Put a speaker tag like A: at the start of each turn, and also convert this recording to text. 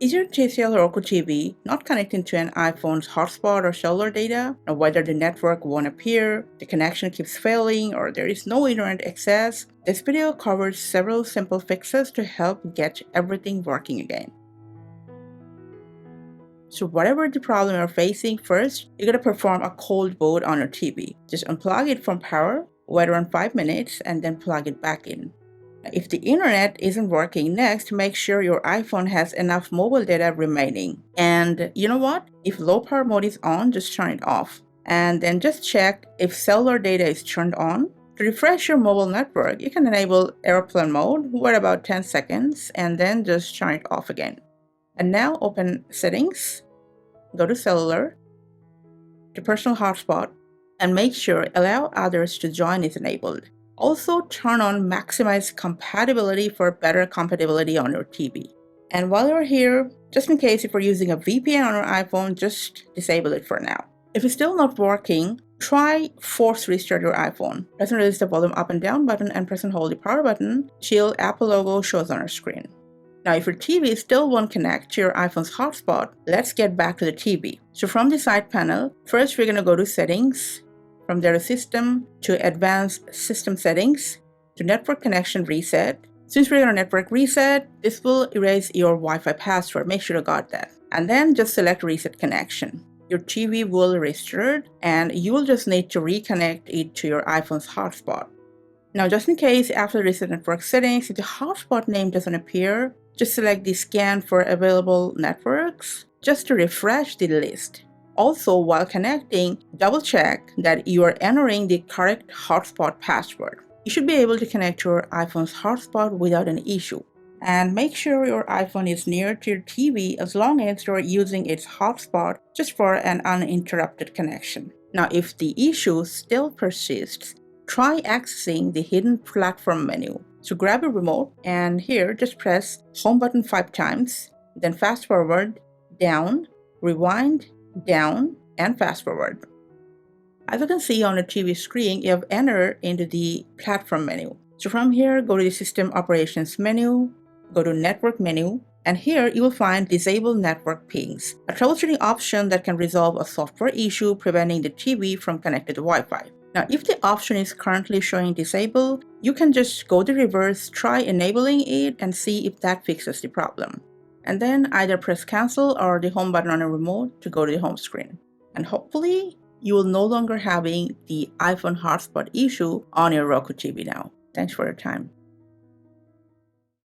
A: Is your TCL Roku TV not connecting to an iPhone's hotspot or cellular data? Or whether the network won't appear, the connection keeps failing, or there is no internet access? This video covers several simple fixes to help get everything working again. So whatever the problem you're facing, first, you're going to perform a cold boot on your TV. Just unplug it from power, wait around 5 minutes, and then plug it back in. If the internet isn't working, next, make sure your iPhone has enough mobile data remaining. And you know what? If low power mode is on, just turn it off. And then just check if cellular data is turned on. To refresh your mobile network, you can enable airplane mode, wait about 10 seconds, and then just turn it off again. And now open Settings, go to Cellular, to Personal Hotspot, and make sure Allow Others to Join is enabled. Also, turn on Maximize Compatibility for better compatibility on your TV. And while you're here, just in case if you're using a VPN on your iPhone, just disable it for now. If it's still not working, try force restart your iPhone. Press and release the volume up and down button and press and hold the power button till Apple logo shows on your screen. Now, if your TV still won't connect to your iPhone's hotspot, let's get back to the TV. So from the side panel, first we're going to go to Settings, from there to System, to Advanced System Settings, to Network Connection Reset. Since we're on Network Reset, this will erase your Wi-Fi password. Make sure you got that. And then just select Reset Connection. Your TV will restart, and you will just need to reconnect it to your iPhone's hotspot. Now, just in case after Reset Network Settings, if the hotspot name doesn't appear, just select the Scan for Available Networks just to refresh the list. Also, while connecting, double check that you are entering the correct hotspot password. You should be able to connect your iPhone's hotspot without an issue. And make sure your iPhone is near to your TV as long as you're using its hotspot just for an uninterrupted connection. Now, if the issue still persists, try accessing the hidden platform menu. So grab your remote and here just press Home button 5 times, then fast forward, down, rewind, down, and fast forward. As you can see on the TV screen, you have entered into the platform menu. So from here, go to the System Operations menu, go to Network menu, and here you will find Disable Network Pings, a troubleshooting option that can resolve a software issue preventing the TV from connected to Wi-Fi. Now, if the option is currently showing disabled, you can just go the reverse, try enabling it, and see if that fixes the problem. And then either press cancel or the home button on a remote to go to the home screen. And hopefully, you will no longer having the iPhone hotspot issue on your Roku TV now. Thanks for your time.